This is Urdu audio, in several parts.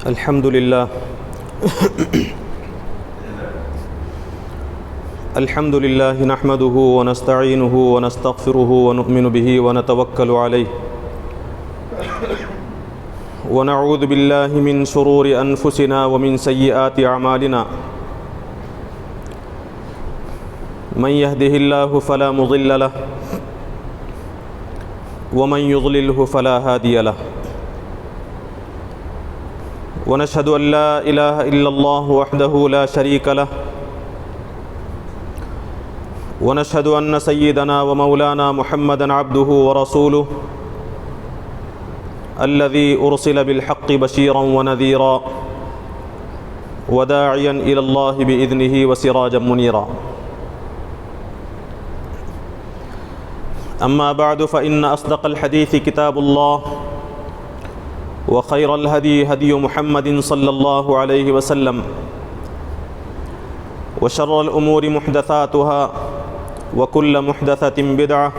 الحمد لله الحمد لله نحمده ونستعينه ونستغفره ونؤمن به ونتوكل عليه ونعوذ بالله من شرور أنفسنا ومن سيئات أعمالنا من يهده الله فلا مضل له ومن يضلله فلا هادي له ونشهد أن لا إله إلا الله وحده لا شريك له ونشهد أن سيدنا ومولانا محمدا عبده ورسوله الذي أرسل بالحق بشيرا ونذيرا وداعيا إلى الله بإذنه وسراجا منيرا أما بعد فإن أصدق الحديث كتاب الله وخير الهدي هدي محمد صلى الله عليه وسلم وشر الأمور محدثاتها وكل محدثة بدعة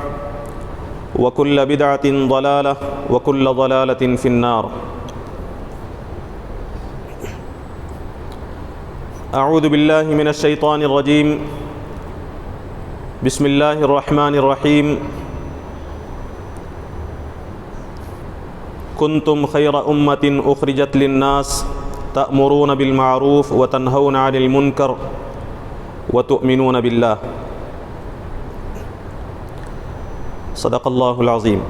وكل بدعة ضلالة وكل ضلالة في النار. أعوذ بالله من الشيطان الرجيم. بسم الله الرحمن الرحيم. كنتم خير أمة أخرجت للناس تأمرون بالمعروف وتنهون عن المنكر وتؤمنون بالله. صدق الله العظيم.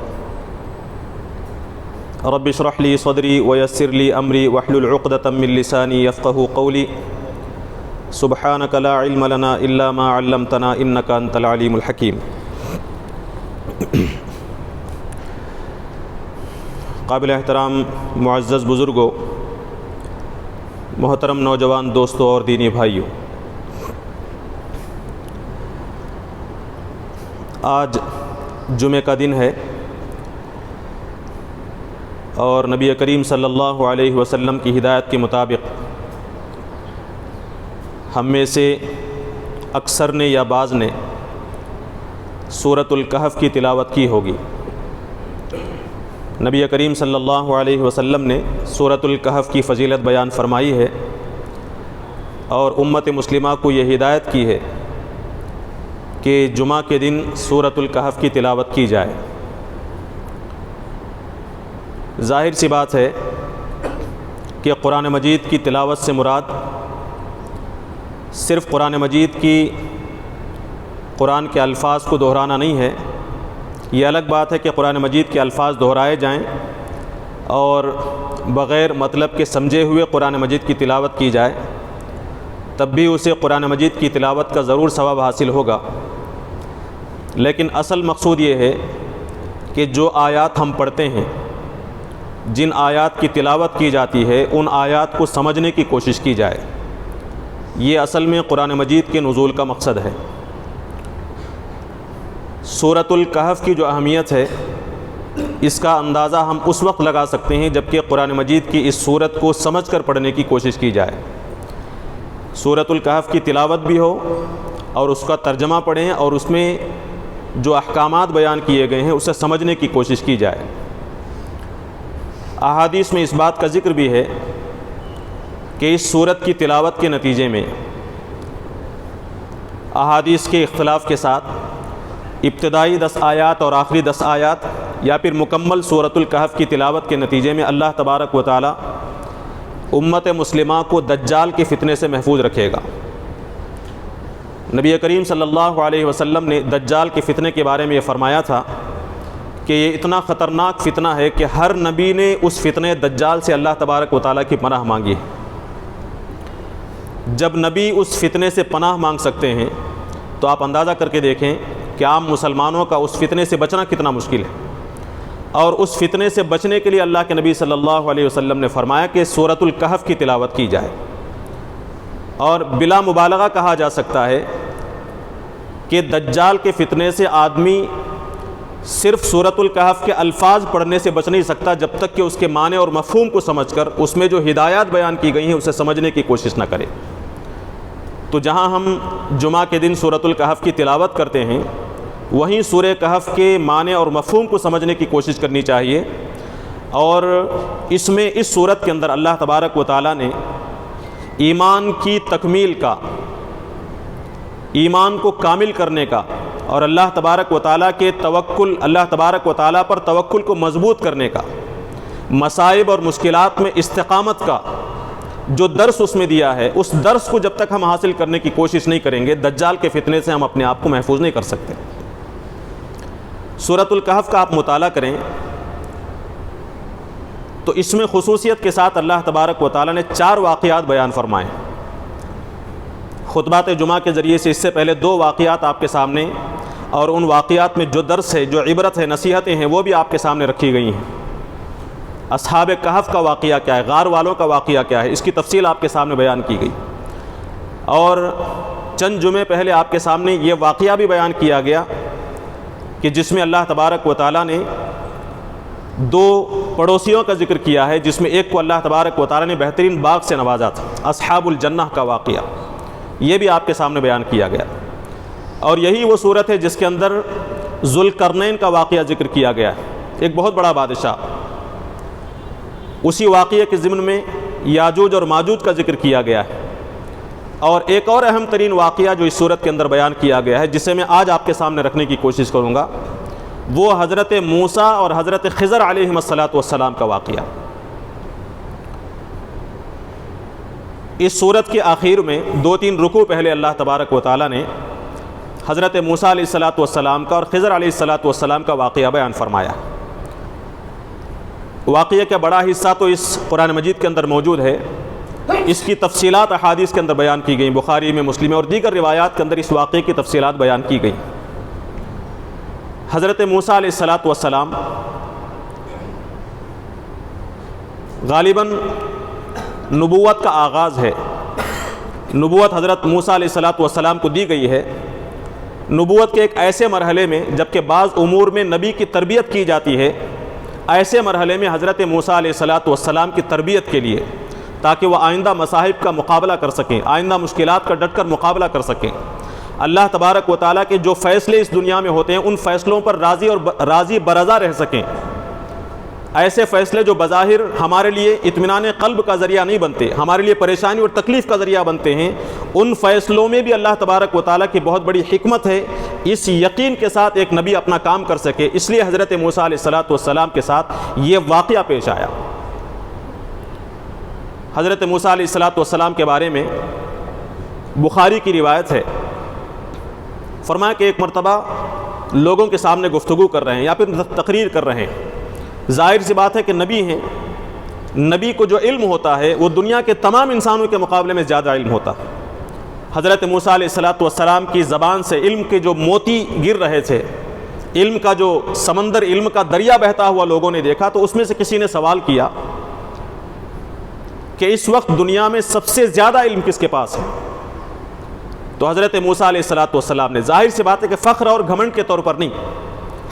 رب اشرح لي صدري ويسر لي أمري واحلل عقدة من لساني يفقهوا قولي. سبحانك لا علم لنا إلا ما علمتنا إنك أنت العليم الحكيم. قابل احترام معزز بزرگوں، محترم نوجوان دوستوں اور دینی بھائیوں، آج جمعہ کا دن ہے اور نبی کریم صلی اللہ علیہ وسلم کی ہدایت کے مطابق ہم میں سے اکثر نے یا بعض نے سورۃ الکہف کی تلاوت کی ہوگی۔ نبی کریم صلی اللہ علیہ وسلم نے سورۃ الکہف کی فضیلت بیان فرمائی ہے اور امت مسلمہ کو یہ ہدایت کی ہے کہ جمعہ کے دن سورۃ الکہف کی تلاوت کی جائے۔ ظاہر سی بات ہے کہ قرآن مجید کی تلاوت سے مراد صرف قرآن مجید کی قرآن کے الفاظ کو دہرانا نہیں ہے۔ یہ الگ بات ہے کہ قرآن مجید کے الفاظ دہرائے جائیں اور بغیر مطلب کے سمجھے ہوئے قرآن مجید کی تلاوت کی جائے، تب بھی اسے قرآن مجید کی تلاوت کا ضرور ثواب حاصل ہوگا، لیکن اصل مقصود یہ ہے کہ جو آیات ہم پڑھتے ہیں، جن آیات کی تلاوت کی جاتی ہے، ان آیات کو سمجھنے کی کوشش کی جائے۔ یہ اصل میں قرآن مجید کے نزول کا مقصد ہے۔ سورۃ الکہف کی جو اہمیت ہے، اس کا اندازہ ہم اس وقت لگا سکتے ہیں جب کہ قرآن مجید کی اس سورت کو سمجھ کر پڑھنے کی کوشش کی جائے۔ سورۃ الکہف کی تلاوت بھی ہو اور اس کا ترجمہ پڑھیں اور اس میں جو احکامات بیان کیے گئے ہیں اسے سمجھنے کی کوشش کی جائے۔ احادیث میں اس بات کا ذکر بھی ہے کہ اس سورت کی تلاوت کے نتیجے میں احادیث کے اختلاف کے ساتھ ابتدائی 10 آیات اور آخری 10 آیات یا پھر مکمل سورۃ الکہف کی تلاوت کے نتیجے میں اللہ تبارک و تعالی امت مسلمہ کو دجال کے فتنے سے محفوظ رکھے گا۔ نبی کریم صلی اللہ علیہ وسلم نے دجال کے فتنے کے بارے میں یہ فرمایا تھا کہ یہ اتنا خطرناک فتنہ ہے کہ ہر نبی نے اس فتنے دجال سے اللہ تبارک و تعالی کی پناہ مانگی ہے۔ جب نبی اس فتنے سے پناہ مانگ سکتے ہیں تو آپ اندازہ کر کے دیکھیں کہ عام مسلمانوں کا اس فتنے سے بچنا کتنا مشکل ہے، اور اس فتنے سے بچنے کے لیے اللہ کے نبی صلی اللہ علیہ وسلم نے فرمایا کہ سورۃ الکہف کی تلاوت کی جائے۔ اور بلا مبالغہ کہا جا سکتا ہے کہ دجال کے فتنے سے آدمی صرف سورۃ الکہف کے الفاظ پڑھنے سے بچ نہیں سکتا جب تک کہ اس کے معنی اور مفہوم کو سمجھ کر اس میں جو ہدایات بیان کی گئی ہیں اسے سمجھنے کی کوشش نہ کرے۔ تو جہاں ہم جمعہ کے دن سورۃ الکہف کی تلاوت کرتے ہیں، وہیں سورہ کہف کے معنی اور مفہوم کو سمجھنے کی کوشش کرنی چاہیے، اور اس میں اس صورت کے اندر اللہ تبارک و تعالیٰ نے ایمان کی تکمیل کا، ایمان کو کامل کرنے کا اور اللہ تبارک و تعالیٰ کے توکل، اللہ تبارک و تعالیٰ پر توکل کو مضبوط کرنے کا، مصائب اور مشکلات میں استقامت کا جو درس اس میں دیا ہے، اس درس کو جب تک ہم حاصل کرنے کی کوشش نہیں کریں گے، دجال کے فتنے سے ہم اپنے آپ کو محفوظ نہیں کر سکتے۔ سورۃ الکہف کا آپ مطالعہ کریں تو اس میں خصوصیت کے ساتھ اللہ تبارک و تعالیٰ نے 4 واقعات بیان فرمائے۔ خطبات جمعہ کے ذریعے سے اس سے پہلے 2 واقعات آپ کے سامنے، اور ان واقعات میں جو درس ہے، جو عبرت ہے، نصیحتیں ہیں، وہ بھی آپ کے سامنے رکھی گئی ہیں۔ اصحاب کہف کا واقعہ کیا ہے، غار والوں کا واقعہ کیا ہے، اس کی تفصیل آپ کے سامنے بیان کی گئی، اور چند جمعے پہلے آپ کے سامنے یہ واقعہ بھی بیان کیا گیا کہ جس میں اللہ تبارک و تعالیٰ نے 2 پڑوسیوں کا ذکر کیا ہے، جس میں ایک کو اللہ تبارک و تعالیٰ نے بہترین باغ سے نوازا تھا، اصحاب الجنہ کا واقعہ، یہ بھی آپ کے سامنے بیان کیا گیا۔ اور یہی وہ صورت ہے جس کے اندر ذوالقرنین کا واقعہ ذکر کیا گیا ہے، ایک بہت بڑا بادشاہ۔ اسی واقعے کے ضمن میں یاجوج اور ماجوج کا ذکر کیا گیا ہے۔ اور ایک اور اہم ترین واقعہ جو اس صورت کے اندر بیان کیا گیا ہے، جسے میں آج آپ کے سامنے رکھنے کی کوشش کروں گا، وہ حضرت موسیٰ اور حضرت خضر علیہم السلام کا واقعہ۔ اس صورت کے آخر میں 2-3 رکوع پہلے اللہ تبارک و تعالیٰ نے حضرت موسیٰ علیہ السلام کا اور خضر علیہ السلام کا واقعہ بیان فرمایا۔ واقعہ کا بڑا حصہ تو اس قرآن مجید کے اندر موجود ہے، اس کی تفصیلات احادیث کے اندر بیان کی گئیں، بخاری میں، مسلم میں اور دیگر روایات کے اندر اس واقعے کی تفصیلات بیان کی گئیں۔ حضرت موسیٰ علیہ السلام غالباً نبوت کا آغاز ہے، نبوت حضرت موسیٰ علیہ السلام کو دی گئی ہے۔ نبوت کے ایک ایسے مرحلے میں جبکہ بعض امور میں نبی کی تربیت کی جاتی ہے، ایسے مرحلے میں حضرت موسیٰ علیہ السلام کی تربیت کے لیے، تاکہ وہ آئندہ مصائب کا مقابلہ کر سکیں، آئندہ مشکلات کا ڈٹ کر مقابلہ کر سکیں، اللہ تبارک و تعالیٰ کے جو فیصلے اس دنیا میں ہوتے ہیں ان فیصلوں پر راضی برضا رہ سکیں۔ ایسے فیصلے جو بظاہر ہمارے لیے اطمینان قلب کا ذریعہ نہیں بنتے، ہمارے لیے پریشانی اور تکلیف کا ذریعہ بنتے ہیں، ان فیصلوں میں بھی اللہ تبارک و تعالیٰ کی بہت بڑی حکمت ہے، اس یقین کے ساتھ ایک نبی اپنا کام کر سکے، اس لیے حضرت موسیٰ علیہ السلام کے ساتھ یہ واقعہ پیش آیا۔ حضرت موسیٰ علیہ السلام کے بارے میں بخاری کی روایت ہے، فرمایا کہ ایک مرتبہ لوگوں کے سامنے گفتگو کر رہے ہیں یا پھر تقریر کر رہے ہیں۔ ظاہر سی بات ہے کہ نبی ہیں، نبی کو جو علم ہوتا ہے وہ دنیا کے تمام انسانوں کے مقابلے میں زیادہ علم ہوتا ہے۔ حضرت موسیٰ علیہ السلام کی زبان سے علم کے جو موتی گر رہے تھے، علم کا جو سمندر، علم کا دریا بہتا ہوا لوگوں نے دیکھا، تو اس میں سے کسی نے سوال کیا کہ اس وقت دنیا میں سب سے زیادہ علم کس کے پاس ہے؟ تو حضرت موسیٰ علیہ السلام نے ظاہر سی بات ہے کہ فخر اور گھمنڈ کے طور پر نہیں،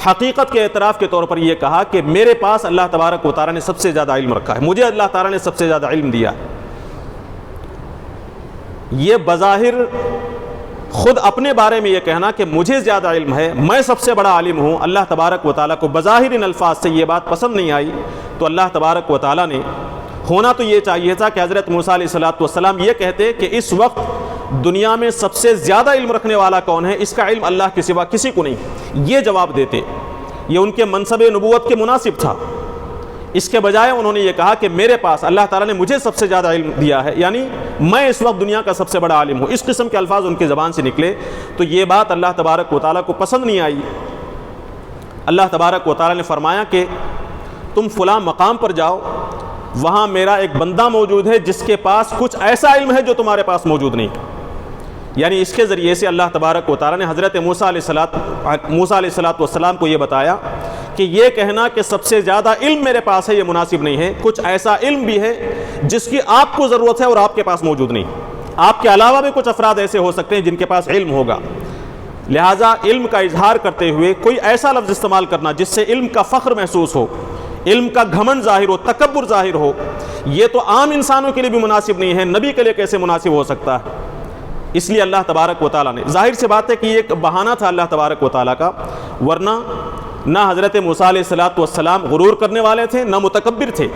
حقیقت کے اعتراف کے طور پر یہ کہا کہ میرے پاس اللہ تبارک و تعالیٰ نے سب سے زیادہ علم رکھا ہے، مجھے اللہ تعالیٰ نے سب سے زیادہ علم دیا ہے۔ یہ بظاہر خود اپنے بارے میں یہ کہنا کہ مجھے زیادہ علم ہے، میں سب سے بڑا عالم ہوں، اللہ تبارک و تعالیٰ کو بظاہر ان الفاظ سے یہ بات پسند نہیں آئی، تو اللہ تبارک و تعالیٰ نے، ہونا تو یہ چاہیے تھا کہ حضرت موسیٰ علیہ السلام یہ کہتے کہ اس وقت دنیا میں سب سے زیادہ علم رکھنے والا کون ہے، اس کا علم اللہ کے سوا کسی کو نہیں، یہ جواب دیتے، یہ ان کے منصب نبوت کے مناسب تھا۔ اس کے بجائے انہوں نے یہ کہا کہ میرے پاس اللہ تعالیٰ نے مجھے سب سے زیادہ علم دیا ہے، یعنی میں اس وقت دنیا کا سب سے بڑا عالم ہوں، اس قسم کے الفاظ ان کی زبان سے نکلے، تو یہ بات اللہ تبارک و تعالیٰ کو پسند نہیں آئی۔ اللہ تبارک و تعالیٰ نے فرمایا کہ تم فلاں مقام پر جاؤ، وہاں میرا ایک بندہ موجود ہے جس کے پاس کچھ ایسا علم ہے جو تمہارے پاس موجود نہیں۔ یعنی اس کے ذریعے سے اللہ تبارک و تعالیٰ نے حضرت موسیٰ علیہ السلام کو یہ بتایا کہ یہ کہنا کہ سب سے زیادہ علم میرے پاس ہے یہ مناسب نہیں ہے، کچھ ایسا علم بھی ہے جس کی آپ کو ضرورت ہے اور آپ کے پاس موجود نہیں، آپ کے علاوہ بھی کچھ افراد ایسے ہو سکتے ہیں جن کے پاس علم ہوگا، لہٰذا علم کا اظہار کرتے ہوئے کوئی ایسا لفظ استعمال کرنا جس سے علم کا فخر محسوس ہو، علم کا گھمنڈ ظاہر ہو، تکبر ظاہر ہو، یہ تو عام انسانوں کے لیے بھی مناسب نہیں ہے، نبی کے لیے کیسے مناسب ہو سکتا ہے؟ اس لیے اللہ تبارک و تعالیٰ نے، ظاہر سی بات ہے کہ یہ ایک بہانہ تھا اللہ تبارک و تعالیٰ کا، ورنہ نہ حضرت موسیٰ علیہ السلام غرور کرنے والے تھے نہ متکبر تھے،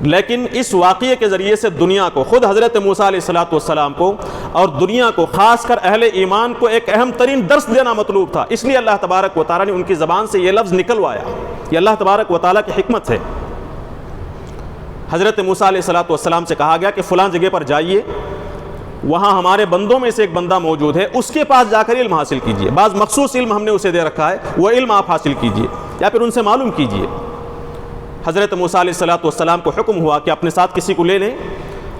لیکن اس واقعے کے ذریعے سے دنیا کو، خود حضرت موسیٰ علیہ السلام کو اور دنیا کو، خاص کر اہل ایمان کو ایک اہم ترین درس دینا مطلوب تھا۔ اس لیے اللہ تبارک و تعالیٰ نے ان کی زبان سے یہ لفظ نکلوایا۔ یہ اللہ تبارک و تعالیٰ کی حکمت ہے۔ حضرت موسیٰ علیہ السلام سے کہا گیا کہ فلاں جگہ پر جائیے، وہاں ہمارے بندوں میں سے ایک بندہ موجود ہے، اس کے پاس جا کر علم حاصل کیجئے۔ بعض مخصوص علم ہم نے اسے دے رکھا ہے، وہ علم آپ حاصل کیجئے یا پھر ان سے معلوم کیجئے۔ حضرت موسیٰ علیہ السلام کو حکم ہوا کہ اپنے ساتھ کسی کو لے لیں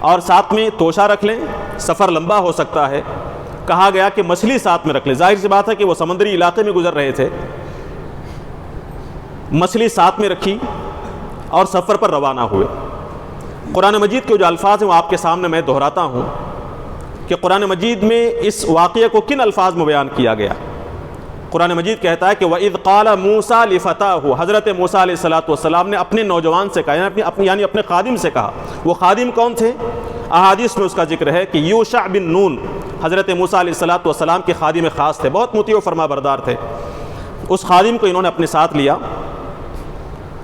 اور ساتھ میں توشہ رکھ لیں، سفر لمبا ہو سکتا ہے۔ کہا گیا کہ مچھلی ساتھ میں رکھ لیں، ظاہر سی بات ہے کہ وہ سمندری علاقے میں گزر رہے تھے۔ مچھلی ساتھ میں رکھی اور سفر پر روانہ ہوئے۔ قرآن مجید کے جو الفاظ ہیں وہ آپ کے سامنے میں دہراتا ہوں کہ قرآن مجید میں اس واقعے کو کن الفاظ میں بیان کیا گیا۔ قرآن مجید کہتا ہے کہ وَإِذْ قَالَ مُوسَىٰ لِفَتَاهُ، حضرت موسیٰ علیہ السلام نے اپنے نوجوان سے کہا، یعنی اپنے خادم سے کہا۔ وہ خادم کون تھے؟ احادیث میں اس کا ذکر ہے کہ یوشع بن نون حضرت موسیٰ علیہ السلام کے خادم خاص تھے، بہت مطیع و فرما بردار تھے۔ اس خادم کو انہوں نے اپنے ساتھ لیا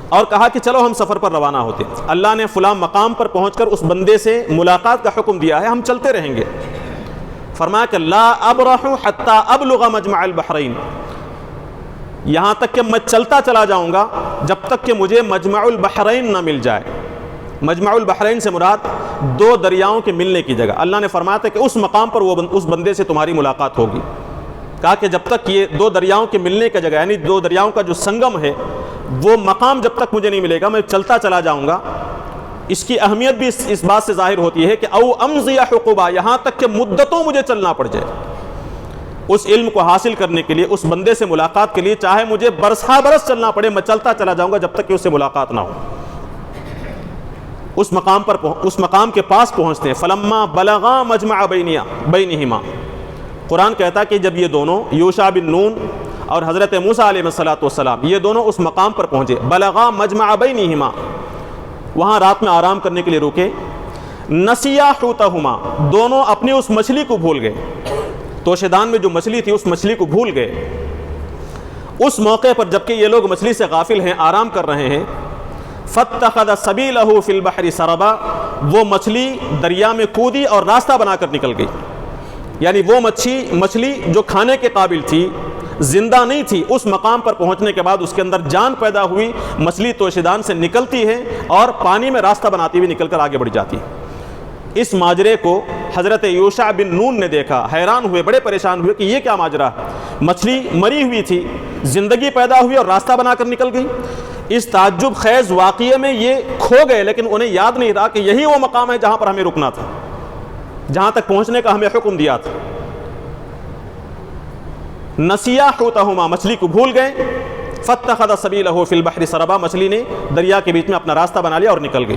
اور کہا کہ چلو ہم سفر پر روانہ ہوتے ہیں۔ اللہ نے فلاں مقام پر پہنچ کر اس بندے سے ملاقات کا حکم دیا ہے، ہم چلتے رہیں گے۔ فرمایا کہ لا ابرح حتی ابلغ مجمع البحرین، یہاں تک کہ میں چلتا چلا جاؤں گا جب تک کہ مجھے مجمع البحرین نہ مل جائے۔ مجمع البحرین سے مراد دو دریاؤں کے ملنے کی جگہ۔ اللہ نے فرمایا تھا کہ اس مقام پر اس بندے سے تمہاری ملاقات ہوگی۔ کہا کہ جب تک یہ دو دریاؤں کے ملنے کی جگہ، یعنی دو دریاؤں کا جو سنگم ہے، وہ مقام جب تک مجھے نہیں ملے گا میں چلتا چلا جاؤں گا۔ اس کی اہمیت بھی اس بات سے ظاہر ہوتی ہے کہ او امضی حقبا، یہاں تک کہ مدتوں مجھے چلنا پڑ جائے اس علم کو حاصل کرنے کے لیے، اس بندے سے ملاقات کے لیے، چاہے مجھے برسہ برس چلنا پڑے، میں چلتا چلا جاؤں گا جب تک کہ اس سے ملاقات نہ ہو۔ اس مقام کے پاس پہنچتے ہیں۔ فلما بلغا مجمع بینہما، قرآن کہتا ہے کہ جب یہ دونوں یوشع بن نون اور حضرت موسیٰ علیہ السلام یہ دونوں اس مقام پر پہنچے، بلغا مجمع بینہما، وہاں رات میں آرام کرنے کے لیے رکے۔ نسیا حوتہما، دونوں اپنی اس مچھلی کو بھول گئے، توشے دان میں جو مچھلی تھی اس مچھلی کو بھول گئے۔ اس موقع پر جبکہ یہ لوگ مچھلی سے غافل ہیں، آرام کر رہے ہیں، فاتخذ سبیلہ فی البحر سربا، وہ مچھلی دریا میں کودی اور راستہ بنا کر نکل گئی۔ یعنی وہ مچھلی جو کھانے کے قابل تھی، زندہ نہیں تھی، اس مقام پر پہنچنے کے بعد اس کے اندر جان پیدا ہوئی، مچھلی توشیدان سے نکلتی ہے اور پانی میں راستہ بناتی ہوئی نکل کر آگے بڑھ جاتی ہے۔ اس ماجرے کو حضرت یوشع بن نون نے دیکھا، حیران ہوئے، بڑے پریشان ہوئے کہ یہ کیا ماجرا ہے، مچھلی مری ہوئی تھی، زندگی پیدا ہوئی اور راستہ بنا کر نکل گئی۔ اس تعجب خیز واقعے میں یہ کھو گئے، لیکن انہیں یاد نہیں رہا کہ یہی وہ مقام ہے جہاں پر ہمیں رکنا تھا، جہاں تک پہنچنے کا ہمیں حکم دیا تھا۔ نسیا حوتہما، مچھلی کو بھول گئے، فاتخذ سبیلہ فی البحر سربا، مچھلی نے دریا کے بیچ میں اپنا راستہ بنا لیا اور نکل گئی۔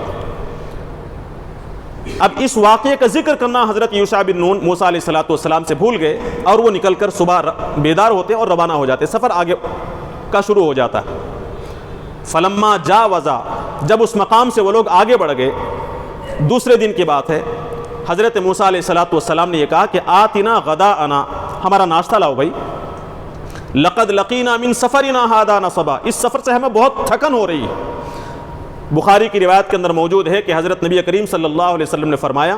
اب اس واقعے کا ذکر کرنا حضرت یوشع بن نون موسیٰ علیہ السلام سے بھول گئے، اور وہ نکل کر صبح بیدار ہوتے اور روانہ ہو جاتے، سفر آگے کا شروع ہو جاتا ہے۔ فلما جاوزا، جب اس مقام سے وہ لوگ آگے بڑھ گئے، دوسرے دن کی بات ہے، حضرت موسیٰ علیہ السلام نے یہ کہا کہ آتنا غداءنا، ہمارا ناشتہ لاؤ بھائی، لقد لقینا من سفرنا ھذا نصبا، اس سفر سے ہمیں بہت تھکن ہو رہی ہے۔ بخاری کی روایت کے اندر موجود ہے کہ حضرت نبی کریم صلی اللہ علیہ وسلم نے فرمایا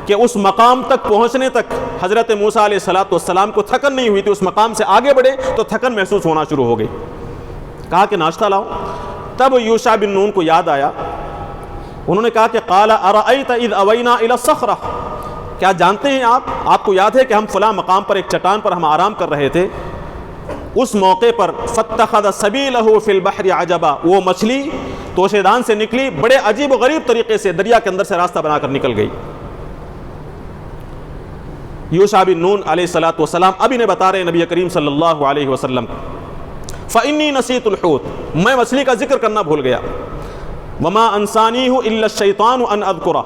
کہ اس مقام تک پہنچنے تک حضرت موسیٰ علیہ السلام کو تھکن نہیں ہوئی تھی، اس مقام سے آگے بڑھے تو تھکن محسوس ہونا شروع ہو گئی۔ کہا کہ ناشتہ لاؤ۔ تب یوشع بن نون کو یاد آیا، انہوں نے کہا کہ قال ارأیت اذ اوینا الی الصخرہ، کیا جانتے ہیں آپ کو یاد ہے کہ ہم فلاں مقام پر ایک چٹان پر ہم آرام کر رہے تھے، اس موقع پر فاتخذ سبیلہ فی البحر عجبا، وہ مچھلی توشے دان سے نکلی، بڑے عجیب و غریب طریقے سے دریا کے اندر سے راستہ بنا کر نکل گئی۔ یوشع بن نون علیہ السلام اب انہیں بتا رہے ہیں نبی کریم صلی اللہ علیہ وسلم، فإنی نسیت الحوت، میں مچھلی کا ذکر کرنا بھول گیا، وما انسانیہ الا الشیطان ان اذکرہ،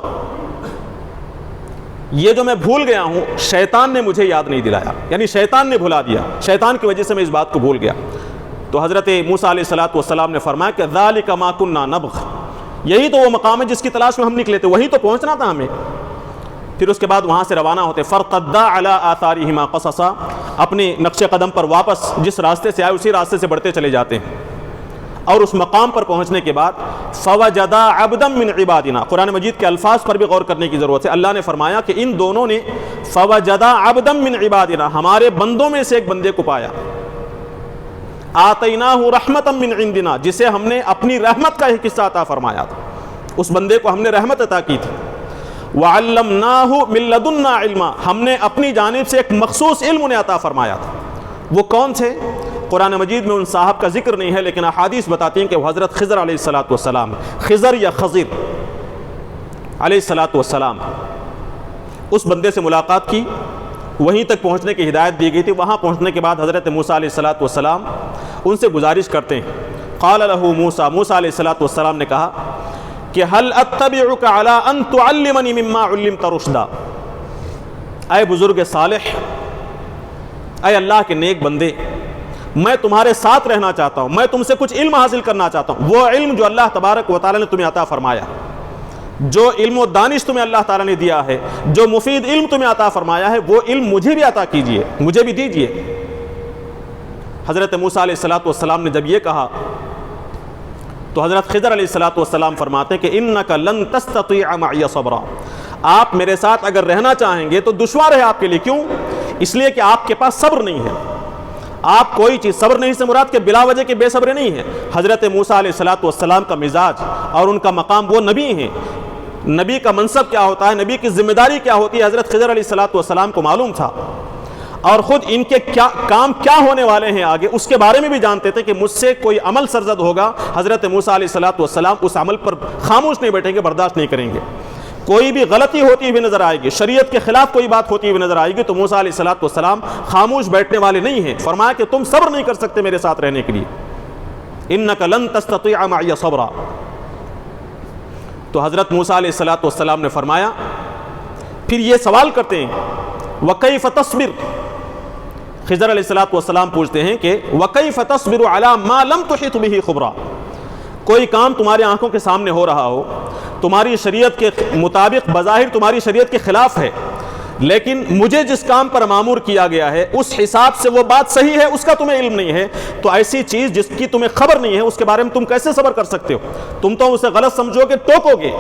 یہ جو میں بھول گیا ہوں شیطان نے مجھے یاد نہیں دلایا، یعنی شیطان نے بھلا دیا، شیطان کی وجہ سے میں اس بات کو بھول گیا۔ تو حضرت موسیٰ علیہ السلام نے فرمایا کہ ذالک ما کنا نبغ، یہی تو وہ مقام ہے جس کی تلاش میں ہم نکلے تھے، وہیں تو پہنچنا تھا ہمیں۔ پھر اس کے بعد وہاں سے روانہ ہوتے فرقدا علی آثارہما قصصا، اپنے نقش قدم پر واپس جس راستے سے آئے اسی راستے سے بڑھتے چلے جاتے ہیں، اور اس مقام پر پہنچنے کے بعد فوجدا عبدا من عبادنا، قرآن مجید کے الفاظ پر بھی غور کرنے کی ضرورت ہے۔ اللہ نے فرمایا کہ ان دونوں نے فوجدا عبدا من عبادنا، ہمارے بندوں میں سے ایک بندے کو پایا، آتیناہ رحمتا من عندنا، جسے ہم نے اپنی رحمت کا ایک حصہ عطا فرمایا تھا، اس بندے کو ہم نے رحمت عطا کی تھی، وعلمناہ من لدنا علما، ہم نے اپنی جانب سے ایک مخصوص علم انہیں عطا فرمایا تھا۔ وہ کون تھے؟ قرآن مجید میں ان صاحب کا ذکر نہیں ہے، لیکن احادیث بتاتی ہیں کہ وہ حضرت خضر علیہ السلام، خضر یا خضر علیہ السلام، اس بندے سے ملاقات کی، وہیں تک پہنچنے کی ہدایت دی گئی تھی۔ وہاں پہنچنے کے بعد حضرت موسیٰ علیہ السلام ان سے گزارش کرتے ہیں، قال لہ موسیٰ، موسیٰ علیہ السلام نے کہا کہ هل اتبعک علی ان تعلمنی مما علمت رشدا، اے بزرگ صالح، اے اللہ کے نیک بندے، میں تمہارے ساتھ رہنا چاہتا ہوں، میں تم سے کچھ علم حاصل کرنا چاہتا ہوں، وہ علم جو اللہ تبارک و تعالیٰ نے تمہیں عطا فرمایا، جو علم و دانش تمہیں اللہ تعالیٰ نے دیا ہے، جو مفید علم تمہیں عطا فرمایا ہے، وہ علم مجھے بھی عطا کیجئے، مجھے بھی دیجئے۔ حضرت موسیٰ علیہ السلام نے جب یہ کہا تو حضرت خضر علیہ السلام فرماتے ہیں کہ انک لن تستطیع معی صبرا، آپ میرے ساتھ اگر رہنا چاہیں گے تو دشوار ہے آپ کے لیے۔ کیوں؟ اس لیے کہ آپ کے پاس صبر نہیں ہے، آپ کوئی چیز، صبر نہیں سے مراد کہ بلا وجہ کے بے صبرے نہیں ہیں۔ حضرت موسیٰ علیہ السلام کا مزاج اور ان کا مقام، وہ نبی ہیں، نبی کا منصب کیا ہوتا ہے، نبی کی ذمہ داری کیا ہوتی ہے، حضرت خضر علیہ السلام کو معلوم تھا، اور خود ان کے کام کیا ہونے والے ہیں آگے اس کے بارے میں بھی جانتے تھے کہ مجھ سے کوئی عمل سرزد ہوگا، حضرت موسیٰ علیہ السلام اس عمل پر خاموش نہیں بیٹھیں گے، برداشت نہیں کریں گے۔ کوئی بھی غلطی ہوتی ہوئی نظر آئے گی، شریعت کے خلاف کوئی بات ہوتی ہوئی نظر آئے گی، تو موسیٰ علیہ السلام خاموش بیٹھنے والے نہیں ہیں۔ فرمایا کہ تم صبر نہیں کر سکتے میرے ساتھ رہنے کے لیے، انک لن تستطیع معی صبرا۔ تو حضرت موسیٰ علیہ السلام نے فرمایا، پھر یہ سوال کرتے ہیں وَكَيْفَ تَصْبِرُ، خضر علیہ السلام پوچھتے ہیں کہ وَكَيْفَ تَصْبِرُ عَلَى مَا لَمْ تُحِطْ بِهِ خُبْرًا، کوئی کام تمہارے آنکھوں کے سامنے ہو رہا ہو، تمہاری شریعت کے مطابق بظاہر تمہاری شریعت کے خلاف ہے، لیکن مجھے جس کام پر مامور کیا گیا ہے اس حساب سے وہ بات صحیح ہے، اس کا تمہیں علم نہیں ہے، تو ایسی چیز جس کی تمہیں خبر نہیں ہے اس کے بارے میں تم کیسے صبر کر سکتے ہو؟ تم تو اسے غلط سمجھو گے، ٹوکو گے،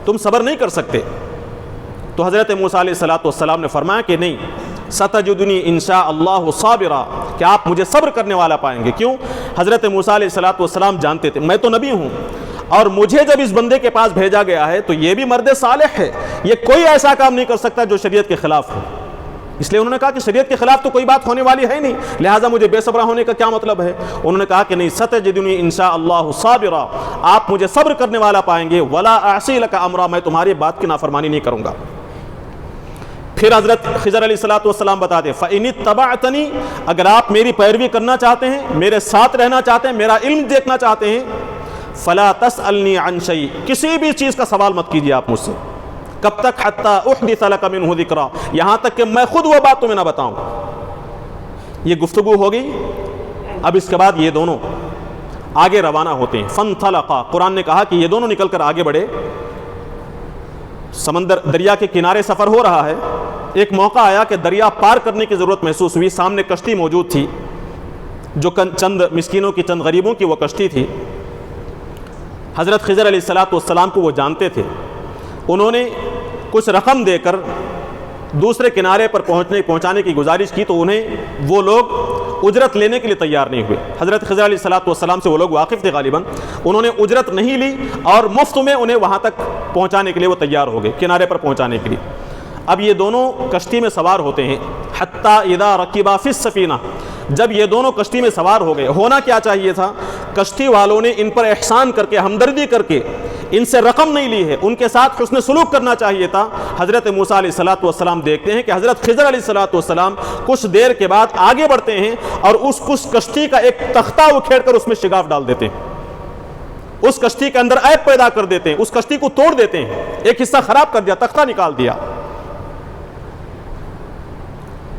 تم صبر نہیں کر سکتے۔ تو حضرت موسیٰ علیہ السلام نے فرمایا کہ نہیں، ستجدنی انشاء اللہ صابرا، کہ آپ مجھے صبر کرنے والا پائیں گے۔ کیوں؟ حضرت موسیٰ علیہ السلام جانتے تھے میں تو نبی ہوں، اور مجھے جب اس بندے کے پاس بھیجا گیا ہے تو یہ بھی مرد صالح ہے، یہ کوئی ایسا کام نہیں کر سکتا جو شریعت کے خلاف ہو۔ اس لیے انہوں نے کہا کہ شریعت کے خلاف تو کوئی بات ہونے والی ہے نہیں، لہٰذا مجھے بے صبرا ہونے کا کیا مطلب ہے؟ انہوں نے کہا کہ نہیں، ستجدنی انشاء اللہ صابرا، آپ مجھے صبر کرنے والا پائیں گے، ولا اعصی لک امرا، میں تمہاری بات کی نافرمانی نہیں کروں گا۔ پھر حضرت خضر علیہ السلام بتاتے فَإِنِ اتَّبَعْتَنِي، اگر آپ میری پیروی کرنا چاہتے ہیں، میرے ساتھ رہنا چاہتے ہیں، میرا علم دیکھنا چاہتے ہیں، فَلَا تَسْأَلْنِي عَنْ شَيْءٍ، کسی بھی چیز کا سوال مت کیجیے آپ مجھ سے، کب تک؟ حَتَّى أُحْدِثَ لَكَ مِنْهُ ذِكْرًا، یہاں تک کہ میں خود وہ بات تمہیں نہ بتاؤں۔ یہ گفتگو ہو گئی، اب اس کے بعد یہ دونوں آگے روانہ ہوتے ہیں۔ فَانْطَلَقَا، قرآن نے کہا کہ یہ دونوں نکل کر آگے بڑھے، سمندر دریا کے کنارے سفر ہو رہا ہے، ایک موقع آیا کہ دریا پار کرنے کی ضرورت محسوس ہوئی، سامنے کشتی موجود تھی جو چند مسکینوں کی، چند غریبوں کی وہ کشتی تھی۔ حضرت خضر علیہ السلام کو وہ جانتے تھے، انہوں نے کچھ رقم دے کر دوسرے کنارے پر پہنچانے کی گزارش کی، تو انہیں وہ لوگ اجرت لینے کے لیے تیار نہیں ہوئے۔ حضرت خضر علیہ السلام سے وہ لوگ واقف تھے غالباً، انہوں نے اجرت نہیں لی اور مفت میں انہیں وہاں تک پہنچانے کے لیے وہ تیار ہو گئے، کنارے پر پہنچانے کے لیے۔ اب یہ دونوں کشتی میں سوار ہوتے ہیں، حتیٰ اذا رکبا فی السفینہ، جب یہ دونوں کشتی میں سوار ہو گئے، ہونا کیا چاہیے تھا؟ کشتی والوں نے ان پر احسان کر کے، ہمدردی کر کے ان سے رقم نہیں لی ہے، ان کے ساتھ حسن سلوک کرنا چاہیے تھا۔ حضرت موسیٰ علیہ السلام دیکھتے ہیں کہ حضرت خضر علیہ السلام کچھ دیر کے بعد آگے بڑھتے ہیں اور اس کشتی کا ایک تختہ اکھیڑ کر اس میں شگاف ڈال دیتے ہیں، اس کشتی کے اندر عیب پیدا کر دیتے ہیں، اس کشتی کو توڑ دیتے ہیں، ایک حصہ خراب کر دیا، تختہ نکال دیا۔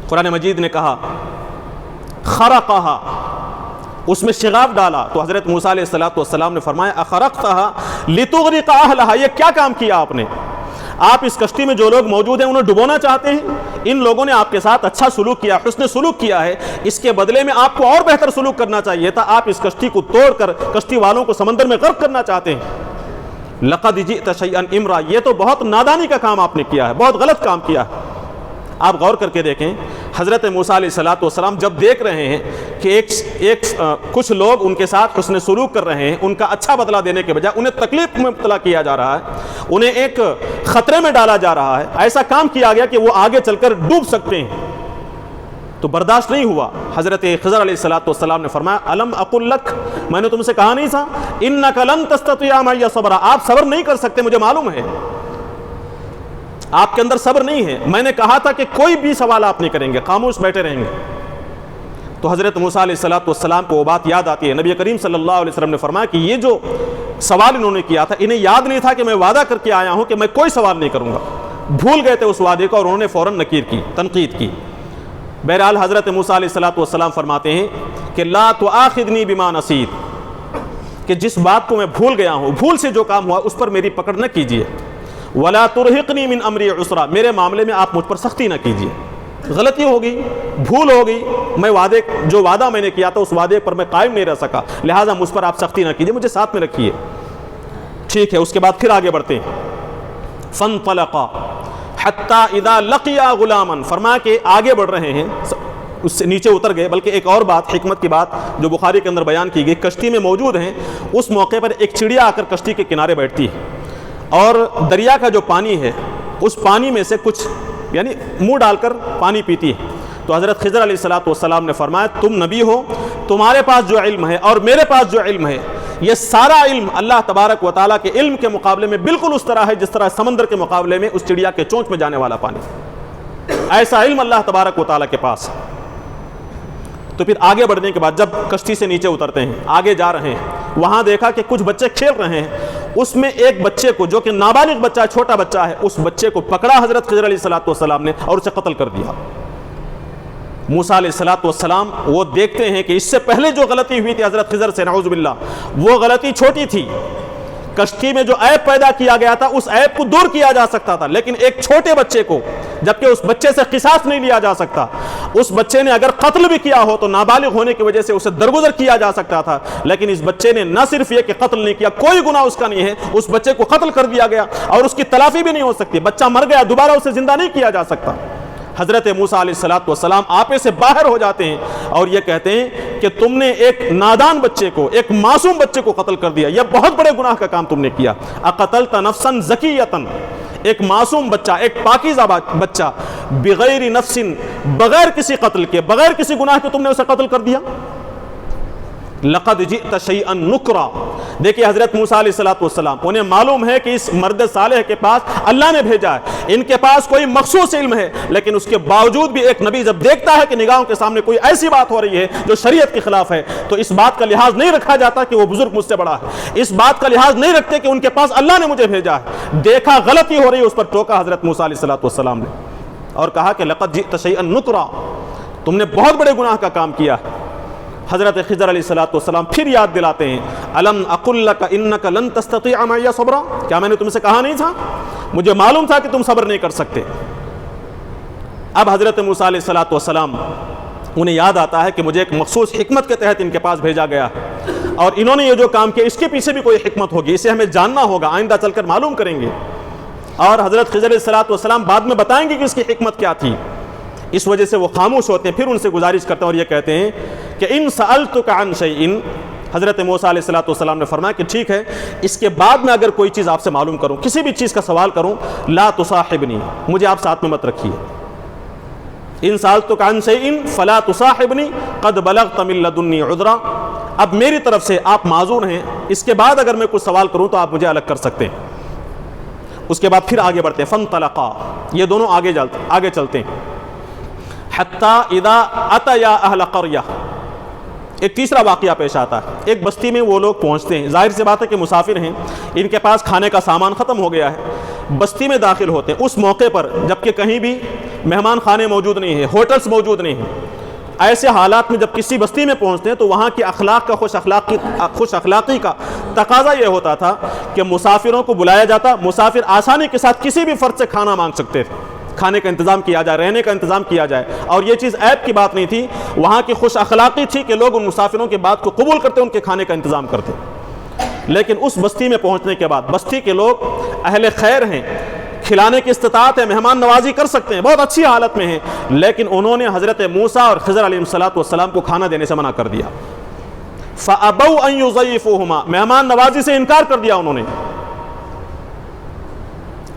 قرآن مجید نے کہا خرقہا، اس میں شغاف ڈالا، تو حضرت موسیٰ علیہ السلام نے فرمایا اخرقتہا لتغرق اہلہا، یہ کیا کام کیا آپ نے؟ آپ اس کشتی میں جو لوگ موجود ہیں انہیں ڈبونا چاہتے ہیں، ان لوگوں نے آپ کے ساتھ اچھا سلوک کیا، حسن سلوک کیا ہے، اس کے بدلے میں آپ کو اور بہتر سلوک کرنا چاہیے تھا، آپ اس کشتی کو توڑ کر کشتی والوں کو سمندر میں غرق کرنا چاہتے ہیں۔ لقد جئت شیئا امرا، یہ تو بہت نادانی کا کام آپ نے کیا ہے، بہت غلط کام کیا ہے۔ آپ غور کر کے دیکھیں، حضرت موسیٰ علیہ السلام جب دیکھ رہے ہیں کہ کچھ لوگ ان کے ساتھ حسن سلوک کر رہے ہیں، ان کا اچھا بدلہ دینے کے بجائے انہیں تکلیف میں مبتلا کیا جا رہا ہے، انہیں ایک خطرے میں ڈالا جا رہا ہے، ایسا کام کیا گیا کہ وہ آگے چل کر ڈوب سکتے ہیں، تو برداشت نہیں ہوا۔ حضرت خضر علیہ السلام نے فرمایا الم اقل لک، میں نے تم سے کہا نہیں تھا انک لن تستطیع معی صبرا، آپ صبر نہیں کر سکتے، مجھے معلوم ہے آپ کے اندر صبر نہیں ہے، میں نے کہا تھا کہ کوئی بھی سوال آپ نہیں کریں گے، خاموش بیٹھے رہیں گے۔ تو حضرت موسیٰ علیہ السلام کو وہ بات یاد آتی ہے، نبی کریم صلی اللہ علیہ وسلم نے فرمایا کہ یہ جو سوال انہوں نے کیا تھا، انہیں یاد نہیں تھا کہ میں وعدہ کر کے آیا ہوں کہ میں کوئی سوال نہیں کروں گا، بھول گئے تھے اس وعدے کو اور انہوں نے فوراً نکیر کی، تنقید کی۔ بہرحال حضرت موسیٰ علیہ السلام فرماتے ہیں کہ لا تؤاخذنی بما نسیت، کہ جس بات کو میں بھول گیا ہوں، بھول سے جو کام ہوا اس پر میری پکڑ نہ کیجیے، ولا ترہقنی من امری عسرا، میرے معاملے میں آپ مجھ پر سختی نہ کیجیے، غلطی ہو گئی، بھول ہو گئی، میں جو وعدہ میں نے کیا تھا اس وعدے پر میں قائم نہیں رہ سکا، لہٰذا مجھ پر آپ سختی نہ کیجیے، مجھے ساتھ میں رکھیے۔ ٹھیک ہے، اس کے بعد پھر آگے بڑھتے ہیں۔ فانطلقا حتی اذا لقیا غلاما، فرمایا کہ آگے بڑھ رہے ہیں، اس سے نیچے اتر گئے۔ بلکہ ایک اور بات، حکمت کی بات جو بخاری کے اندر بیان کی گئی، کشتی میں موجود ہیں، اس موقع پر ایک چڑیا آ کر کشتی کے کنارے بیٹھتی ہے اور دریا کا جو پانی ہے اس پانی میں سے کچھ یعنی منہ ڈال کر پانی پیتی ہے۔ تو حضرت خضر علیہ السلام نے فرمایا تم نبی ہو، تمہارے پاس جو علم ہے اور میرے پاس جو علم ہے، یہ سارا علم اللہ تبارک و تعالیٰ کے علم کے مقابلے میں بالکل اس طرح ہے جس طرح سمندر کے مقابلے میں اس چڑیا کے چونچ میں جانے والا پانی، ایسا علم اللہ تبارک و تعالیٰ کے پاس۔ تو پھر آگے بڑھنے کے بعد جب کشتی سے نیچے اترتے ہیں، آگے جا رہے ہیں، وہاں دیکھا کہ کچھ بچے کھیل رہے ہیں، اس میں ایک بچے کو جو کہ نابالغ بچہ، چھوٹا بچہ ہے، اس بچے کو پکڑا حضرت خضر علیہ السلام نے اور اسے قتل کر دیا۔ موسیٰ علیہ السلام وہ دیکھتے ہیں کہ اس سے پہلے جو غلطی ہوئی تھی حضرت خضر سے نعوذ باللہ، وہ غلطی چھوٹی تھی، کشتی میں جو عیب پیدا کیا گیا تھا اس عیب کو دور کیا جا سکتا تھا، لیکن ایک چھوٹے بچے کو، جبکہ اس بچے سے قصاص نہیں لیا جا سکتا، اس بچے نے اگر قتل بھی کیا ہو تو نابالغ ہونے کی وجہ سے اسے درگزر کیا جا سکتا تھا، لیکن اس بچے نے نہ صرف یہ کہ قتل نہیں کیا، کوئی گناہ اس کا نہیں ہے، اس بچے کو قتل کر دیا گیا اور اس کی تلافی بھی نہیں ہو سکتی، بچہ مر گیا، دوبارہ اسے زندہ نہیں کیا جا سکتا۔ حضرت موسیٰ علیہ السلام آپے سے باہر ہو جاتے ہیں اور یہ کہتے ہیں کہ تم نے ایک نادان بچے کو، ایک معصوم بچے کو قتل کر دیا، یہ بہت بڑے گناہ کا کام تم نے کیا۔ اقتلت نفسا زکیۃ، ایک معصوم بچہ، ایک پاکیزہ بچہ، بغیر نفس، بغیر کسی قتل کے، بغیر کسی گناہ کے تم نے اسے قتل کر دیا۔ لقد جئت شیئا نکرا، دیکھیے حضرت موسیٰ علیہ السلام انہیں معلوم ہے کہ اس مرد صالح کے پاس اللہ نے بھیجا ہے، ان کے پاس کوئی مخصوص علم ہے، لیکن اس کے باوجود بھی ایک نبی جب دیکھتا ہے کہ نگاہوں کے سامنے کوئی ایسی بات ہو رہی ہے جو شریعت کے خلاف ہے تو اس بات کا لحاظ نہیں رکھا جاتا کہ وہ بزرگ مجھ سے بڑا ہے، اس بات کا لحاظ نہیں رکھتے کہ ان کے پاس اللہ نے مجھے بھیجا ہے، دیکھا غلطی ہو رہی ہے، اس پر ٹوکا حضرت موسیٰ علیہ السلام نے اور کہا کہ لقد جئت شیئا نکرا، تم نے بہت بڑے گناہ کا کام کیا۔ حضرت خضر علیہ السلام پھر یاد دلاتے ہیں الم اقل لک انک لن تستطیع معی صبرا، کیا میں نے تم سے کہا نہیں تھا، مجھے معلوم تھا کہ تم صبر نہیں کر سکتے۔ اب حضرت موسیٰ علیہ السلام انہیں یاد آتا ہے کہ مجھے ایک مخصوص حکمت کے تحت ان کے پاس بھیجا گیا اور انہوں نے یہ جو کام کیا اس کے پیچھے بھی کوئی حکمت ہوگی، اسے ہمیں جاننا ہوگا، آئندہ چل کر معلوم کریں گے، اور حضرت خضر علیہ السلام بعد میں بتائیں گے کہ اس کی حکمت کیا تھی۔ اس وجہ سے وہ خاموش ہوتے ہیں، پھر ان سے گزارش کرتے ہیں اور یہ کہتے ہیں کہ ان سألتک عن شیء، حضرت موسیٰ علیہ السلام نے فرمایا کہ ٹھیک ہے، اس کے بعد میں اگر کوئی چیز آپ سے معلوم کروں، کسی بھی چیز کا سوال کروں، لا تصاحبنی، مجھے آپ ساتھ میں مت رکھیے، ان سألتک عن شیء فلا تصاحبنی قد بلغت من لدنی عذرا، اب میری طرف سے آپ معذور ہیں، اس کے بعد اگر میں کچھ سوال کروں تو آپ مجھے الگ کر سکتے ہیں۔ اس کے بعد پھر آگے بڑھتے ہیں، فانطلقا، یہ دونوں آگے چلتے ہیں، حتی اذا اتیا اہل قریہ، ایک تیسرا واقعہ پیش آتا ہے، ایک بستی میں وہ لوگ پہنچتے ہیں، ظاہر سی بات ہے کہ مسافر ہیں، ان کے پاس کھانے کا سامان ختم ہو گیا ہے، بستی میں داخل ہوتے ہیں، اس موقع پر جبکہ کہیں بھی مہمان خانے موجود نہیں ہیں، ہوٹلز موجود نہیں ہیں، ایسے حالات میں جب کسی بستی میں پہنچتے ہیں تو وہاں کی اخلاق کا خوش اخلاقی کا تقاضا یہ ہوتا تھا کہ مسافروں کو بلایا جاتا، مسافر آسانی کے ساتھ کسی بھی فرد سے کھانا مانگ سکتے تھے، کھانے کا انتظام کیا جائے، رہنے کا انتظام کیا جائے، اور یہ چیز عیب کی بات نہیں تھی، وہاں کی خوش اخلاقی تھی کہ لوگ ان مسافروں کی بات کو قبول کرتے، ان کے کھانے کا انتظام کرتے۔ لیکن اس بستی میں پہنچنے کے بعد بستی کے لوگ اہل خیر ہیں، کھلانے کی استطاعت ہے، مہمان نوازی کر سکتے ہیں، بہت اچھی حالت میں ہیں، لیکن انہوں نے حضرت موسیٰ اور خضر علیہ السلام کو کھانا دینے سے منع کر دیا۔ فَأَبَوْا أَن يُضَيِّفُوهُمَا، مہمان نوازی سے انکار کر دیا انہوں نے۔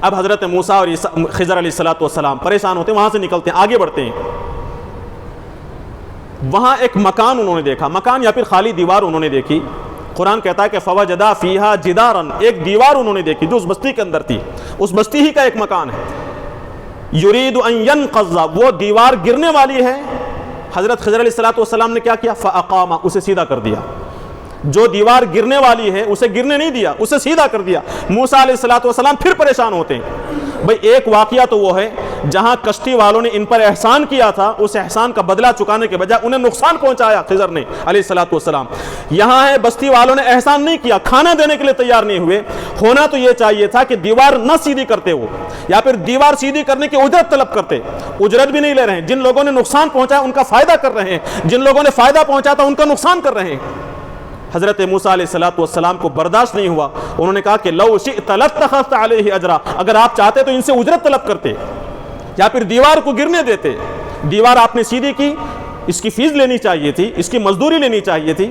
اب حضرت موسیٰ اور خضر علیہ السلام پریشان ہوتے ہیں، وہاں سے نکلتے ہیں، آگے بڑھتے ہیں۔ وہاں ایک مکان انہوں نے دیکھا، مکان یا پھر خالی دیوار انہوں نے دیکھی۔ قرآن کہتا ہے کہ فوجدا فیہا جدارن، ایک دیوار انہوں نے دیکھی جو اس بستی کے اندر تھی، اس بستی ہی کا ایک مکان ہے۔ یرید ان ینقض، وہ دیوار گرنے والی ہے۔ حضرت خضر علیہ السلام نے کیا کیا؟ فاقام، اسے سیدھا کر دیا۔ جو دیوار گرنے والی ہے اسے گرنے نہیں دیا، اسے سیدھا کر دیا۔ موسیٰ علیہ السلام پھر پریشان ہوتے ہیں۔ بھئی ایک واقعہ تو وہ ہے جہاں کشتی والوں نے ان پر احسان کیا تھا، اس احسان کا بدلہ چکانے کے بجائے انہیں نقصان پہنچایا خضر نے علیہ السلام۔ یہاں ہے بستی والوں نے احسان نہیں کیا، کھانا دینے کے لیے تیار نہیں ہوئے۔ ہونا تو یہ چاہیے تھا کہ دیوار نہ سیدھی کرتے ہو، یا پھر دیوار سیدھی کرنے کی اجرت طلب کرتے، اجرت بھی نہیں لے رہے ہیں۔ جن لوگوں نے نقصان پہنچایا ان کا فائدہ کر رہے ہیں، جن لوگوں نے فائدہ پہنچایا تھا ان کا نقصان کر رہے ہیں۔ حضرت موسیٰ علیہ السلام کو برداشت نہیں ہوا، انہوں نے کہا کہ لو شئت لاتخذت علیہ اجرا، اگر آپ چاہتے تو ان سے اجرت طلب کرتے یا پھر دیوار کو گرنے دیتے۔ دیوار آپ نے سیدھی کی، اس کی فیس لینی چاہیے تھی، اس کی مزدوری لینی چاہیے تھی۔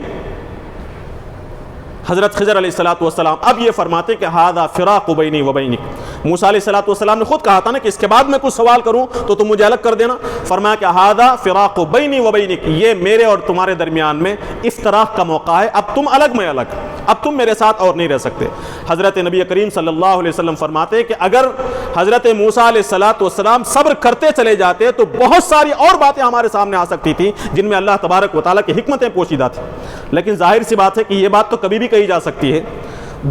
حضرت خضر علیہ السلام اب یہ فرماتے کہ ھذا فراق بینی و بینک، موسیٰ علیہ السلام نے خود کہا تھا نا کہ اس کے بعد میں کچھ سوال کروں تو تم مجھے الگ کر دینا۔ فرمایا کہ ھذا فراق بینی و بینک، یہ میرے اور تمہارے درمیان میں افتراق کا موقع ہے، اب تم الگ میں الگ، اب تم میرے ساتھ اور نہیں رہ سکتے۔ حضرت نبی کریم صلی اللہ علیہ وسلم فرماتے ہیں کہ اگر حضرت موسیٰ علیہ السلام صبر کرتے چلے جاتے تو بہت ساری اور باتیں ہمارے سامنے آ سکتی تھیں جن میں اللہ تبارک و تعالیٰ کی حکمتیں پوشیدہ تھیں، لیکن ظاہر سی بات ہے کہ یہ بات تو کبھی بھی کہی جا سکتی ہے۔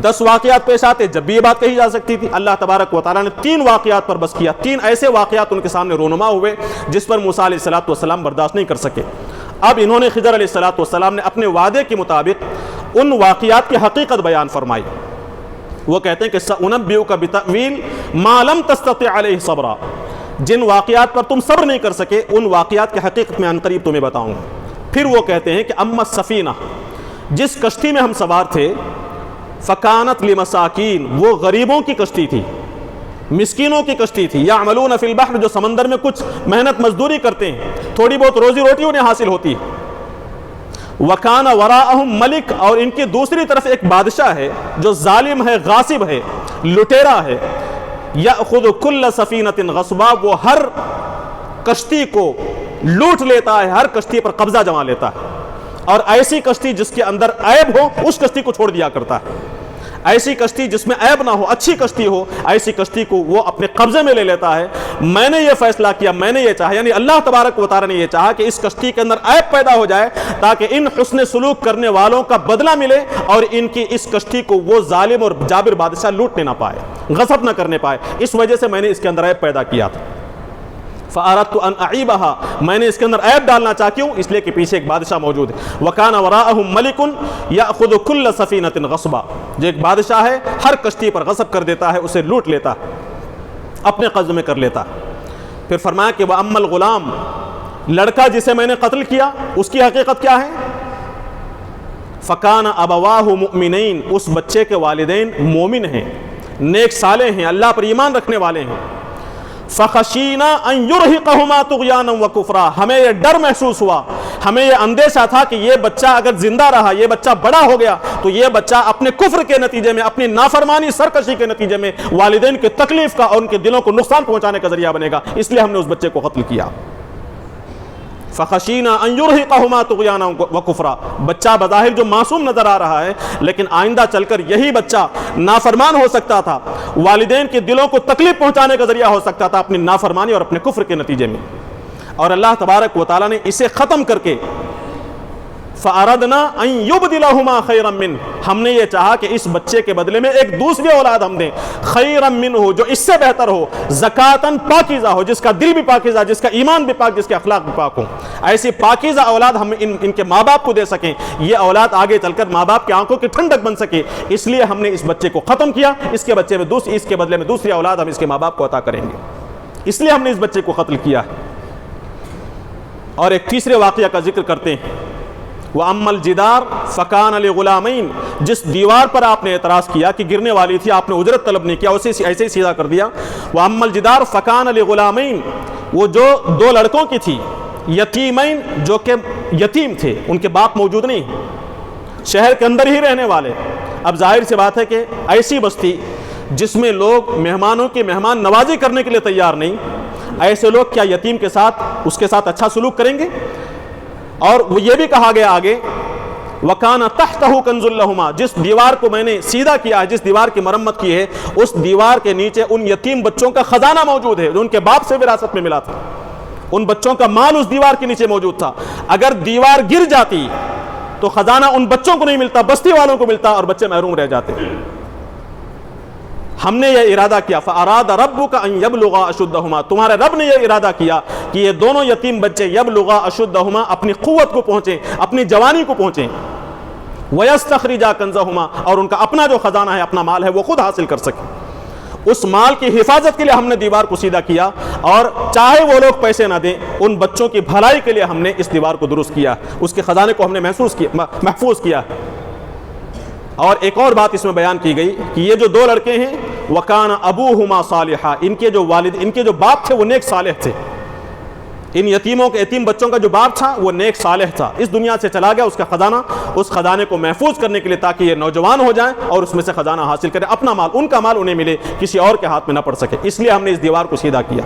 10 واقعات پیش آتے جب بھی یہ بات کہی جا سکتی تھی، اللہ تبارک و تعالیٰ نے 3 واقعات پر بس کیا، 3 ایسے واقعات ان کے سامنے رونما ہوئے جس پر موسیٰ علیہ السلام برداشت نہیں کر سکے۔ اب انہوں نے خضر علیہ السلام نے اپنے وعدے کے مطابق ان واقعات کی حقیقت بیان فرمائی۔ وہ کہتے ہیں کہ سأنبئک بتأویل ما لم تستطع علیہ صبرا، جن واقعات پر تم صبر نہیں کر سکے ان واقعات کی حقیقت میں عنقریب تمہیں بتاؤں گا۔ پھر وہ کہتے ہیں کہ اما السفینہ، جس کشتی میں ہم سوار تھے، فکانت لمساکین، وہ غریبوں کی کشتی تھی، مسکینوں کی کشتی تھی، یعملون فی البحر، جو سمندر میں کچھ محنت مزدوری کرتے ہیں، تھوڑی بہت روزی روٹی انہیں حاصل ہوتی ہے۔ وکان وراءہم ملک، اور ان کی دوسری طرف ایک بادشاہ ہے جو ظالم ہے، غاصب ہے، لٹیرا ہے۔ یأخذ کل سفینۃ غصبا، وہ ہر کشتی کو لوٹ لیتا ہے، ہر کشتی پر قبضہ جما لیتا ہے، اور ایسی کشتی جس کے اندر عیب ہو اس کشتی کو چھوڑ دیا کرتا ہے، ایسی کشتی جس میں عیب نہ ہو، اچھی کشتی ہو، ایسی کشتی کو وہ اپنے قبضے میں لے لیتا ہے۔ میں نے یہ فیصلہ کیا، میں نے یہ چاہا، یعنی اللہ تبارک و تعالیٰ نے یہ چاہا کہ اس کشتی کے اندر عیب پیدا ہو جائے تاکہ ان حسن سلوک کرنے والوں کا بدلہ ملے اور ان کی اس کشتی کو وہ ظالم اور جابر بادشاہ لوٹنے نہ پائے، غصب نہ کرنے پائے۔ اس وجہ سے میں نے اس کے اندر عیب پیدا کیا تھا۔ فَأَرَدْتُ أَنْ أَعِيبَهَا، میں نے اس کے اندر عیب ڈالنا چاہ کیوں؟ اس لیے کہ پیچھے ایک بادشاہ موجود ہے۔ وَكَانَ وَرَاءَهُمْ مَلِكٌ يَأْخُذُ كُلَّ سَفِينَةٍ غَصْبًا، جو ایک بادشاہ ہے ہر کشتی پر غصب کر دیتا ہے، اسے لوٹ لیتا ہے، اپنے قبضے میں کر لیتا ہے۔ پھر فرمایا کہ وَأَمَّا الْغُلَامُ، لڑکا جسے میں نے قتل کیا اس کی حقیقت کیا ہے؟ فَكَانَ أَبَوَاهُ مُؤْمِنَيْنِ، اس بچے کے والدین مومن ہیں، نیک صالح ہیں، اللہ پر ایمان رکھنے والے ہیں۔ فخشینا ان یرہقہما طغیانا وکفرا، ہمیں یہ ڈر محسوس ہوا، ہمیں یہ اندیشہ تھا کہ یہ بچہ اگر زندہ رہا، یہ بچہ بڑا ہو گیا تو یہ بچہ اپنے کفر کے نتیجے میں، اپنی نافرمانی سرکشی کے نتیجے میں والدین کی تکلیف کا اور ان کے دلوں کو نقصان پہنچانے کا ذریعہ بنے گا، اس لیے ہم نے اس بچے کو قتل کیا۔ فخشینا ان یرہقہما طغیانا وکفرا، بچہ بظاہر جو معصوم نظر آ رہا ہے لیکن آئندہ چل کر یہی بچہ نافرمان ہو سکتا تھا، والدین کے دلوں کو تکلیف پہنچانے کا ذریعہ ہو سکتا تھا اپنی نافرمانی اور اپنے کفر کے نتیجے میں۔ اور اللہ تبارک و تعالیٰ نے اسے ختم کر کے فَأَرَدْنَا أَن يُبْدِلَهُمَا خَيْرًا مِّنْهُ، ہم نے یہ چاہا کہ اس بچے کے بدلے میں ایک دوسری اولاد ہم دیں، خَيْرًا مِّنْهُ، جو اس سے بہتر ہو، زکاتاً پاکیزہ ہو، جس کا دل بھی پاکیزہ، جس کا ایمان بھی پاک، جس کے اخلاق بھی پاک ہوں، ایسی پاکیزہ اولاد ہم ان کے ماں باپ کو دے سکیں، یہ اولاد آگے چل کر ماں باپ کی آنکھوں کی ٹھنڈک بن سکے، اس لیے ہم نے اس بچے کو ختم کیا، اس کے بدلے میں دوسری اولاد ہم اس کے ماں باپ کو عطا کریں گے، اس لیے ہم نے اس بچے کو قتل کیا ہے۔ اور ایک تیسرے واقعہ کا ذکر کرتے ہیں، وَأَمَّا الْجِدَارُ فَكَانَ لِغُلَامَيْنِ، جس دیوار پر آپ نے اعتراض کیا کہ گرنے والی تھی، آپ نے اجرت طلب نہیں کیا، اسے ایسے ہی سیدھا کر دیا۔ وَأَمَّا الْجِدَارُ فَكَانَ لِغُلَامَيْنِ، وہ جو دو لڑکوں کی تھی، یتیمین، جو کہ یتیم تھے، ان کے باپ موجود نہیں، شہر کے اندر ہی رہنے والے۔ اب ظاہر سی بات ہے کہ ایسی بستی جس میں لوگ مہمانوں کی مہمان نوازی کرنے کے لیے تیار نہیں، ایسے لوگ کیا یتیم کے ساتھ اس کے ساتھ اچھا سلوک کریں گے؟ اور وہ یہ بھی کہا گیا آگے، وَكَانَ تَحْتَهُ كَنْزٌ لَهُمَا، جس دیوار کو میں نے سیدھا کیا ہے، جس دیوار کی مرمت کی ہے، اس دیوار کے نیچے ان یتیم بچوں کا خزانہ موجود ہے جو ان کے باپ سے وراثت میں ملا تھا، ان بچوں کا مال اس دیوار کے نیچے موجود تھا۔ اگر دیوار گر جاتی تو خزانہ ان بچوں کو نہیں ملتا، بستی والوں کو ملتا، اور بچے محروم رہ جاتے۔ ہم نے یہ ارادہ کیا، فَأَرَادَ رَبُّكَ أَن يَبْلُغَا أَشُدَّهُمَا، تمہارے رب نے یہ ارادہ کیا کہ یہ دونوں یتیم بچے یبلغا أشدهما، اپنی قوت کو پہنچیں، اپنی جوانی کو پہنچیں، وَيَسْتَخْرِجَا كَنْزَهُمَا، اور ان کا اپنا جو خزانہ ہے، اپنا مال ہے، وہ خود حاصل کر سکیں۔ اس مال کی حفاظت کے لیے ہم نے دیوار کو سیدھا کیا، اور چاہے وہ لوگ پیسے نہ دیں، ان بچوں کی بھلائی کے لیے ہم نے اس دیوار کو درست کیا، اس کے خزانے کو ہم نے محفوظ کیا۔ اور ایک اور بات اس میں بیان کی گئی کہ یہ جو دو لڑکے ہیں، وَكَانَ أَبُوهُمَا صَالِحًا، ان کے جو باپ تھے وہ نیک صالح تھے، ان یتیم بچوں کا جو باپ تھا وہ نیک صالح تھا، اس دنیا سے چلا گیا، اس کا خزانہ، اس خزانے کو محفوظ کرنے کے لیے تاکہ یہ نوجوان ہو جائیں اور اس میں سے خزانہ حاصل کریں، اپنا مال، ان کا مال انہیں ملے، کسی اور کے ہاتھ میں نہ پڑ سکے، اس لیے ہم نے اس دیوار کو سیدھا کیا۔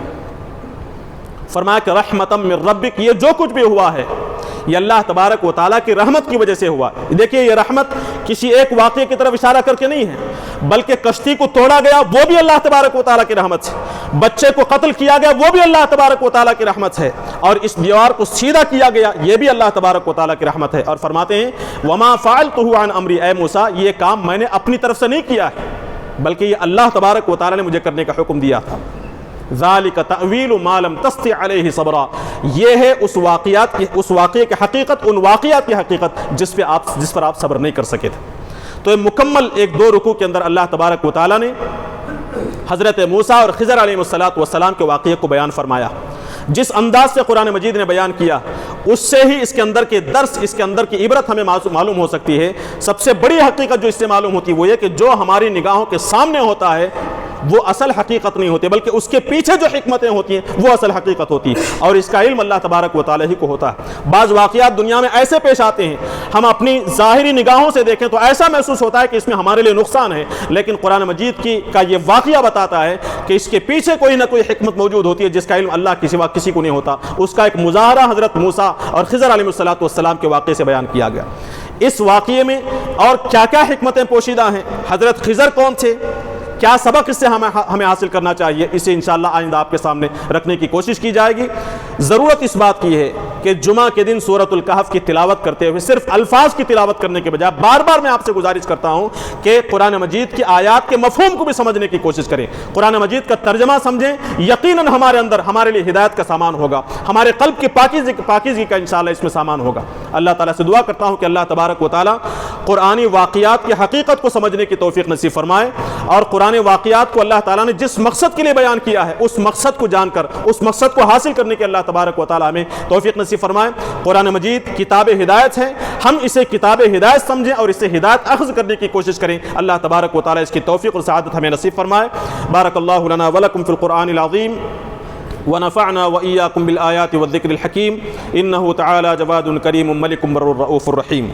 فرمایا کہ رحمتم من ربک، یہ جو کچھ بھی ہوا ہے یہ اللہ تبارک و تعالیٰ کی رحمت کی وجہ سے ہوا۔ دیکھیے یہ رحمت کسی ایک واقعے کی طرف اشارہ کر کے نہیں ہے، بلکہ کشتی کو توڑا گیا وہ بھی اللہ تبارک و تعالیٰ کی رحمت سے، بچے کو قتل کیا گیا وہ بھی اللہ تبارک و تعالیٰ کی رحمت ہے، اور اس دیوار کو سیدھا کیا گیا یہ بھی اللہ تبارک و تعالیٰ کی رحمت ہے۔ اور فرماتے ہیں وما فعلتہ عن امری، اے موسیٰ یہ کام میں نے اپنی طرف سے نہیں کیا ہے، بلکہ یہ اللہ تبارک و تعالیٰ نے مجھے کرنے کا حکم دیا تھا۔ ذالک تأویل ما لم تستطع علیہ صبرا، یہ ہے اس واقعے کی حقیقت، ان واقعات کی حقیقت جس پر آپ صبر نہیں کر سکے تھے۔ تو یہ مکمل ایک دو رکوع کے اندر اللہ تبارک و تعالیٰ نے حضرت موسیٰ اور خضر علیہ السلام کے واقعے کو بیان فرمایا۔ جس انداز سے قرآن مجید نے بیان کیا اس سے ہی اس کے اندر کے درس، اس کے اندر کی عبرت ہمیں معلوم ہو سکتی ہے۔ سب سے بڑی حقیقت جو اس سے معلوم ہوتی ہے وہ یہ کہ جو ہماری نگاہوں کے سامنے ہوتا ہے وہ اصل حقیقت نہیں ہوتی، بلکہ اس کے پیچھے جو حکمتیں ہوتی ہیں وہ اصل حقیقت ہوتی ہے، اور اس کا علم اللہ تبارک و تعالیٰ ہی کو ہوتا ہے۔ بعض واقعات دنیا میں ایسے پیش آتے ہیں، ہم اپنی ظاہری نگاہوں سے دیکھیں تو ایسا محسوس ہوتا ہے کہ اس میں ہمارے لیے نقصان ہے، لیکن قرآن مجید کا یہ واقعہ بتاتا ہے کہ اس کے پیچھے کوئی نہ کوئی حکمت موجود ہوتی ہے جس کا علم اللہ کے سوا کسی کو نہیں ہوتا۔ اس کا ایک مظاہرہ حضرت موسیٰ اور خضر علیہ السلام کے واقعے سے بیان کیا گیا۔ اس واقعے میں اور کیا کیا حکمتیں پوشیدہ ہیں، حضرت خضر کون تھے، کیا سبق اس سے ہمیں حاصل کرنا چاہیے، اسے انشاءاللہ آئندہ آپ کے سامنے رکھنے کی کوشش کی جائے گی۔ ضرورت اس بات کی ہے کہ جمعہ کے دن سورۃ الکہف کی تلاوت کرتے ہوئے صرف الفاظ کی تلاوت کرنے کے بجائے بار بار میں آپ سے گزارش کرتا ہوں کہ قرآن مجید کی آیات کے مفہوم کو بھی سمجھنے کی کوشش کریں، قرآن مجید کا ترجمہ سمجھیں، یقیناً ہمارے اندر ہمارے لیے ہدایت کا سامان ہوگا، ہمارے قلب کی پاکیزگی کا انشاءاللہ اس میں سامان ہوگا۔ اللہ تعالیٰ سے دعا کرتا ہوں کہ اللہ تبارک و تعالیٰ قرآنی واقعات کی حقیقت کو سمجھنے کی توفیق نصیب فرمائے، اور قرآن واقعات کو اللہ تعالیٰ نے جس مقصد کے لیے بیان کیا ہے اس مقصد کو جان کر اس مقصد کو حاصل کرنے کے اللہ تبارک و تعالیٰ ہمیں توفیق نصیب فرمائے۔ قرآن مجید کتاب ہدایت ہے، ہم اسے کتاب ہدایت سمجھیں اور اسے ہدایت اخذ کرنے کی کوشش کریں۔ اللہ تبارک و تعالیٰ اس کی توفیق اور سعادت ہمیں نصیب فرمائے۔ بارک اللہ لنا ولکم فی القرآن العظیم ونفعنا وإياكم بالآيات والذكر الحكيم إنه تعالى جواد كريم ملك بر رؤوف رحيم۔